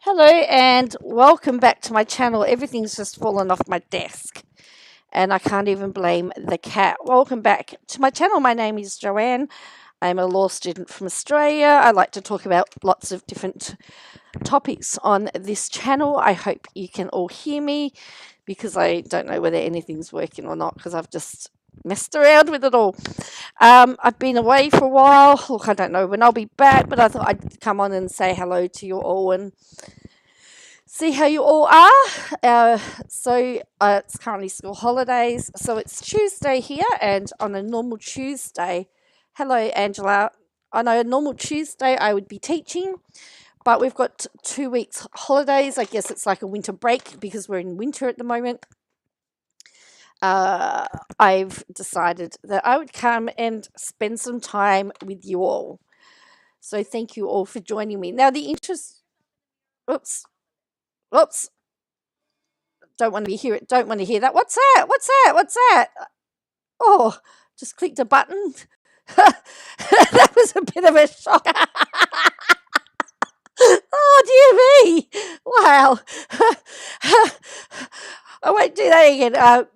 Hello and welcome back to my channel. Everything's just fallen off my desk and I can't even blame the cat. Welcome back to my channel. My name is Joanne. I'm a law student from Australia. I like to talk about lots of different topics on this channel. I hope you can all hear me because I don't know whether anything's working or not because I've just messed around with it all. I've been away for a while. Look, I don't know when I'll be back, but I thought I'd come on and say hello to you all and see how you all are. It's currently school holidays, so it's Tuesday here, and on a normal Tuesday, hello Angela. On a normal Tuesday, I would be teaching, but we've got 2 weeks holidays. I guess it's like a winter break because we're in winter at the moment. I've decided that I would come and spend some time with you all. So thank you all for joining me. Now the interest. Oops. Oops. Don't want to hear it. Don't want to hear that. What's that? What's that? What's that? Oh, just clicked a button. That was a bit of a shock. Oh, dear me. Wow. I won't do that again.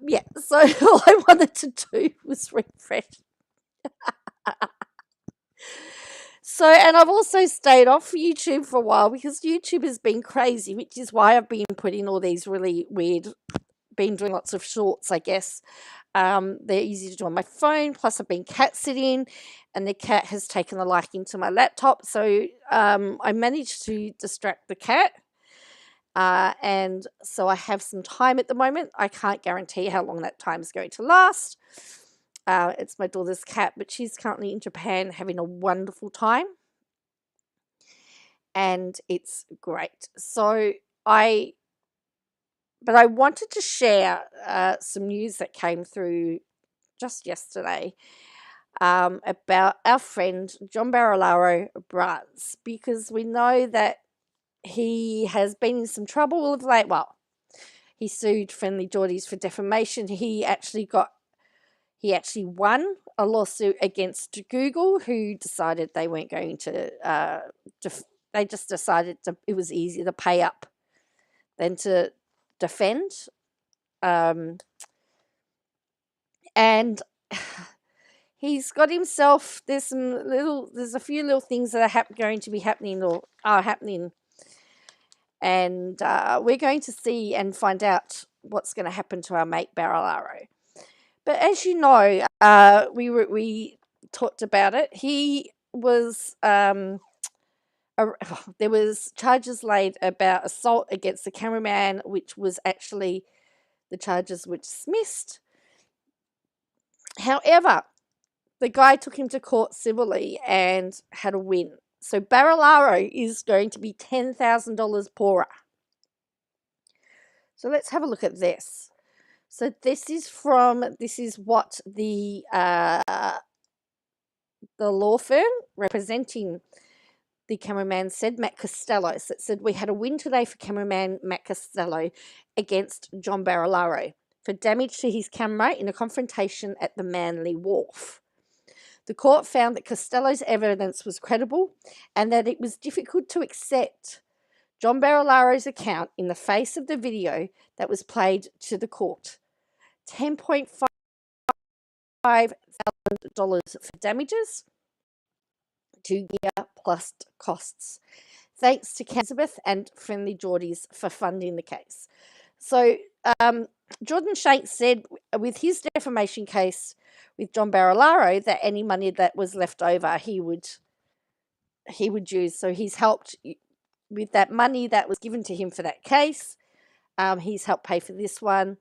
Yeah, so all I wanted to do was refresh. And I've also stayed off YouTube for a while because YouTube has been crazy, which is why I've been putting all these really weird, been doing lots of shorts, I guess. They're easy to do on my phone. Plus, I've been cat sitting, and the cat has taken a liking to my laptop. So I managed to distract the cat, and so I have some time at the moment. I can't guarantee how long that time is going to last. It's my daughter's cat, but she's currently in Japan having a wonderful time, and it's great. But I wanted to share some news that came through just yesterday about our friend John Barilaro, bruz, because we know that he has been in some trouble of late. Well, he sued Friendly Geordies for defamation. He actually won a lawsuit against Google, who decided they weren't going to. They just decided it was easier to pay up than to defend. And he's got himself. There's a few little things that are going to be happening or are happening, and we're going to see and find out what's going to happen to our mate Barilaro. But as you know, we talked about it. He was there was charges laid about assault against the cameraman, which was actually the charges were dismissed. However, the guy took him to court civilly and had a win. So Barilaro is going to be $10,000 poorer. So let's have a look at this. So this is what the law firm representing the cameraman said, Matt Costello. So it said, we had a win today for cameraman Matt Costello against John Barilaro for damage to his camera in a confrontation at the Manly Wharf. The court found that Costello's evidence was credible and that it was difficult to accept John Barilaro's account in the face of the video that was played to the court. $10.5 thousand for damages, 2 year plus costs. Thanks to Elizabeth and Friendly Geordies for funding the case. So Jordan Shanks said with his defamation case with John Barilaro that any money that was left over he would use. So he's helped with that money that was given to him for that case. He's helped pay for this one,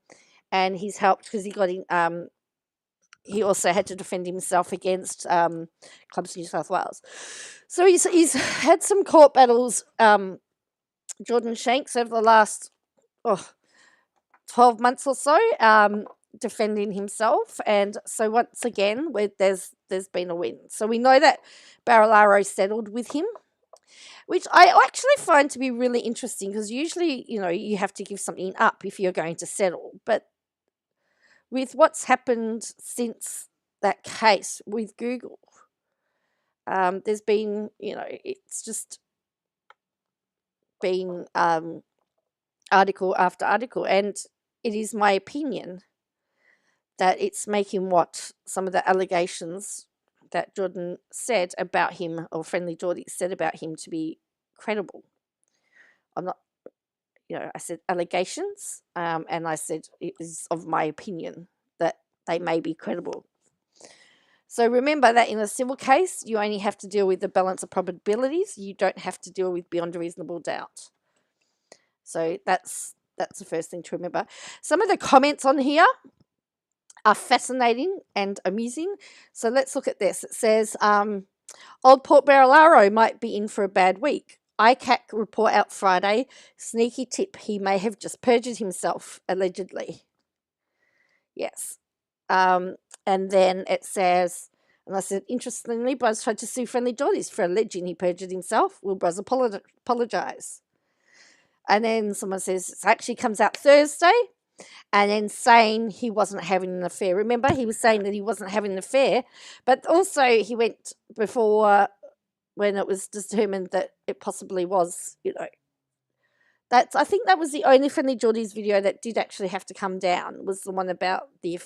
and he's helped because he got in. He also had to defend himself against Clubs New South Wales. So he's had some court battles, Jordan Shanks, over the last 12 months or so, defending himself. And so once again, there's been a win. So we know that Barilaro settled with him, which I actually find to be really interesting because usually, you have to give something up if you're going to settle. But with what's happened since that case with Google, there's been, it's just been article after article, and it is my opinion that it's making what some of the allegations that Jordan said about him, or Friendly Geordie said about him, to be credible. I'm not, I said allegations, and I said it is of my opinion that they may be credible. So remember that in a civil case, you only have to deal with the balance of probabilities. You don't have to deal with beyond a reasonable doubt. So that's the first thing to remember. Some of the comments on here are fascinating and amusing. So let's look at this. It says, old Port Barilaro might be in for a bad week. ICAC report out Friday. Sneaky tip, he may have just perjured himself, allegedly. Yes. And then it says, and I said, interestingly, Bruz tried to sue Friendly Geordies for alleging he perjured himself. Will Bruz apologise? And then someone says, it actually comes out Thursday. And then saying he wasn't having an affair. Remember, he was saying that he wasn't having an affair, but also he went before when it was determined that it possibly was, I think that was the only Friendly Geordies video that did actually have to come down, was the one about the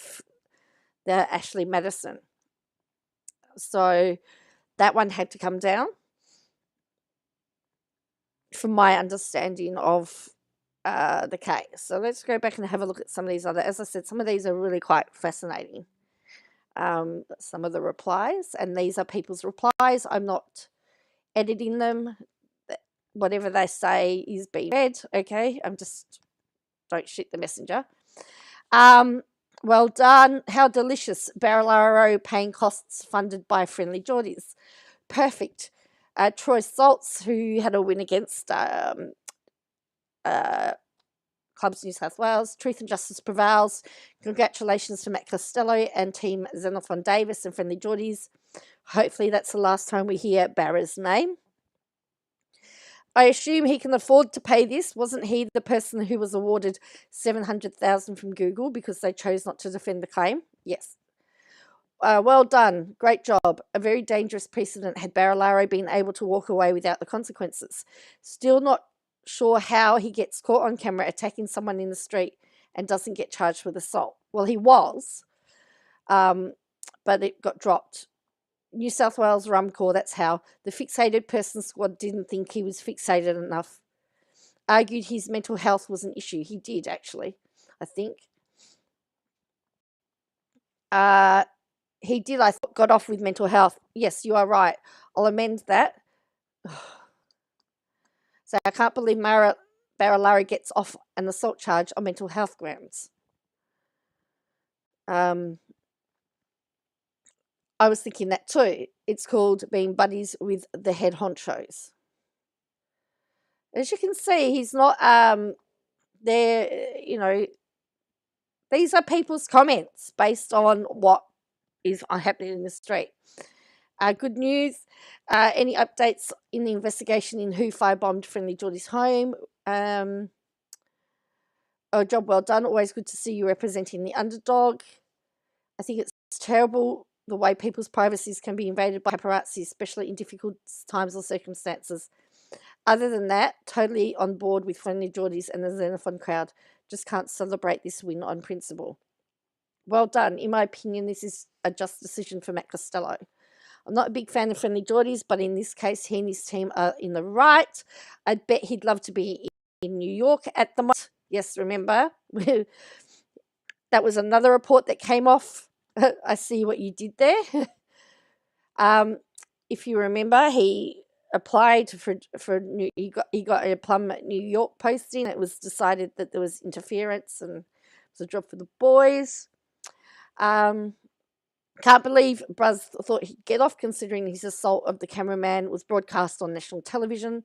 Ashley Madison. So that one had to come down, from my understanding of the case. So let's go back and have a look at some of these other, as I said, some of these are really quite fascinating. Some of the replies, and these are people's replies. I'm not editing them. Whatever they say is being read, okay? Don't shoot the messenger. Well done. How delicious. Barilaro paying costs funded by Friendly Geordies. Perfect. Troy Saltz, who had a win against Clubs New South Wales. Truth and justice prevails. Congratulations to Matt Costello and Team Xenophon Davis and Friendly Geordies. Hopefully that's the last time we hear Barra's name. I assume he can afford to pay this. Wasn't he the person who was awarded $700,000 from Google because they chose not to defend the claim? Yes. Well done. Great job. A very dangerous precedent had Barilaro been able to walk away without the consequences. Still not sure how he gets caught on camera attacking someone in the street and doesn't get charged with assault. Well, he was, but it got dropped. New South Wales Rumcore, that's how. The fixated person squad didn't think he was fixated enough. Argued his mental health was an issue. He did, actually, I think. He did, I thought, got off with mental health. Yes, you are right. I'll amend that. So I can't believe Barilaro gets off an assault charge on mental health grounds. I was thinking that too. It's called being buddies with the head honchos. As you can see, he's not there, these are people's comments based on what is happening in the street. Good news. Any updates in the investigation in who firebombed Friendly Geordie's home? A job well done. Always good to see you representing the underdog. I think it's terrible the way people's privacies can be invaded by paparazzi, especially in difficult times or circumstances. Other than that, totally on board with Friendly Geordies and the Xenophon crowd. Just can't celebrate this win on principle. Well done. In my opinion, this is a just decision for Matt Costello. I'm not a big fan of Friendly Geordies, but in this case, he and his team are in the right. I bet he'd love to be in New York at the moment. Yes, remember? That was another report that came off. I see what you did there. If you remember, he applied he got a Plum New York posting. It was decided that there was interference and it was a job for the boys. Can't believe Bruz thought he'd get off, considering his assault of the cameraman was broadcast on national television.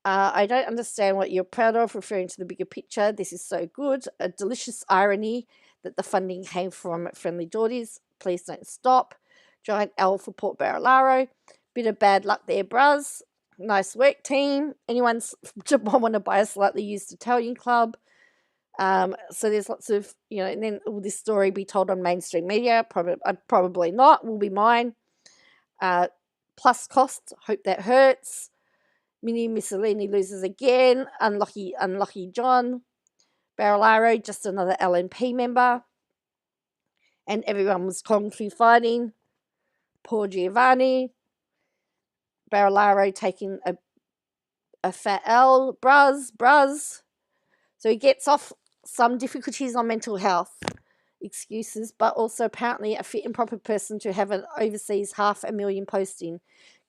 I don't understand what you're proud of, referring to the bigger picture. This is so good. A delicious irony that the funding came from Friendly Geordies. Please don't stop. Giant L for Port Barilaro. Bit of bad luck there, Bruz. Nice work, team. Anyone want to buy a slightly used Italian club? So there's lots of, and then will this story be told on mainstream media? Probably not. Will be mine. Plus costs. Hope that hurts. Mini Mussolini loses again. Unlucky John. Barilaro, just another LNP member. And everyone was kung fu fighting. Poor Giovanni. Barilaro taking a fat L. Bruz. So he gets off some difficulties on mental health excuses, but also apparently a fit and proper person to have an overseas 500,000 posting.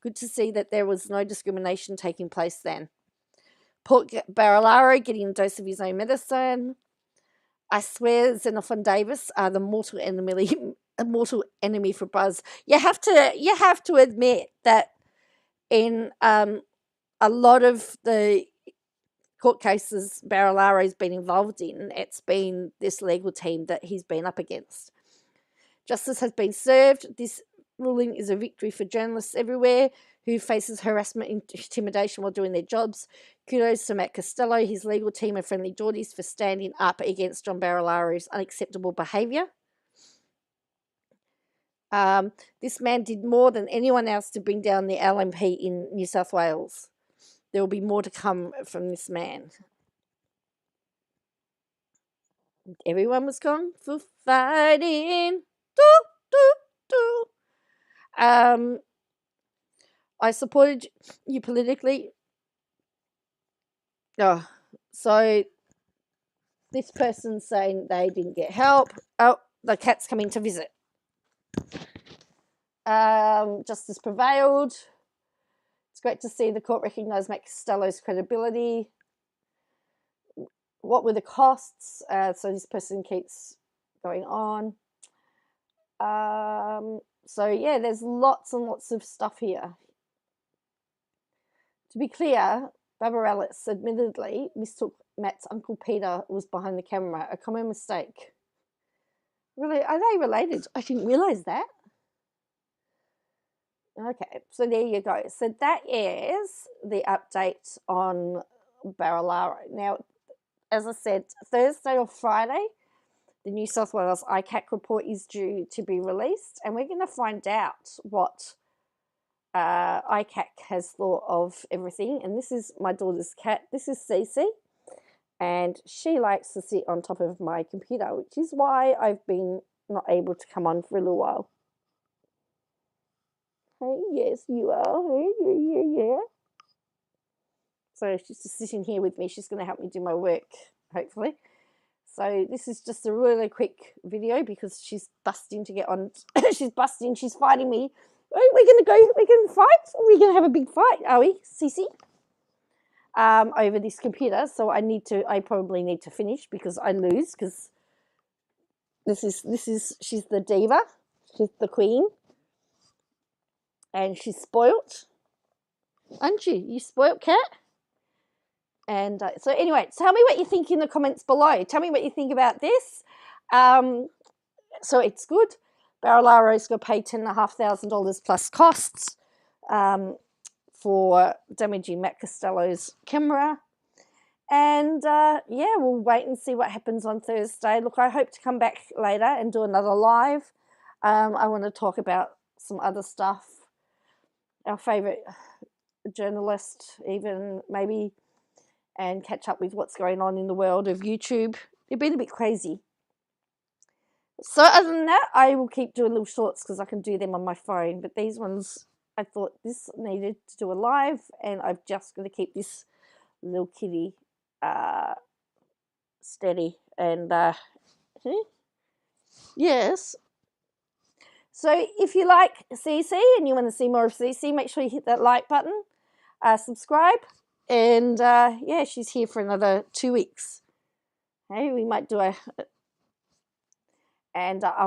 Good to see that there was no discrimination taking place then. Port Barilaro getting a dose of his own medicine. I swear Xenophon Davis are the mortal enemy for Bruz. You have to admit that in a lot of the court cases Barilaro's been involved in, it's been this legal team that he's been up against. Justice has been served. This ruling is a victory for journalists everywhere who faces harassment and intimidation while doing their jobs. Kudos to Matt Costello, his legal team and Friendly Geordies for standing up against John Barilaro's unacceptable behaviour. This man did more than anyone else to bring down the LNP in New South Wales. There will be more to come from this man. Everyone was gone for fighting. I supported you politically. Oh, so this person's saying they didn't get help. Oh, the cat's coming to visit. Justice prevailed. It's great to see the court recognise Matt Costello's credibility. What were the costs? So this person keeps going on. So yeah, there's lots and lots of stuff here. To be clear, Barilaro admittedly mistook Matt's Uncle Peter was behind the camera, a common mistake. Really, are they related? I didn't realise that. Okay, so there you go. So that is the update on Barilaro. Now, as I said, Thursday or Friday, the New South Wales ICAC report is due to be released, and we're going to find out what ICAC has thought of everything. And this is my daughter's cat. This is Cece, and she likes to sit on top of my computer, which is why I've been not able to come on for a little while. Hey, yes, you are. Hey, yeah. So she's just sitting here with me. She's going to help me do my work, hopefully. So this is just a really quick video because she's busting to get on. She's busting. She's fighting me. Oh, we're going to fight? We're going to have a big fight, are we, Cece? Over this computer. So I probably need to finish because I lose because she's the diva. She's the queen. And she's spoilt. Aren't you? You spoilt cat? And so anyway, tell me what you think in the comments below. Tell me what you think about this. So it's good. Barilaro's got to pay $10,500 plus costs for damaging Matt Costello's camera. And yeah, we'll wait and see what happens on Thursday. Look, I hope to come back later and do another live. I want to talk about some other stuff. Our favourite journalist, even maybe, and catch up with what's going on in the world of YouTube. It's been a bit crazy. So other than that, I will keep doing little shorts because I can do them on my phone. But these ones, I thought this needed to do a live, and I've just got to keep this little kitty steady. And yes. So if you like CC and you want to see more of CC, make sure you hit that like button, subscribe, and yeah, she's here for another 2 weeks. Hey, we might do and I'll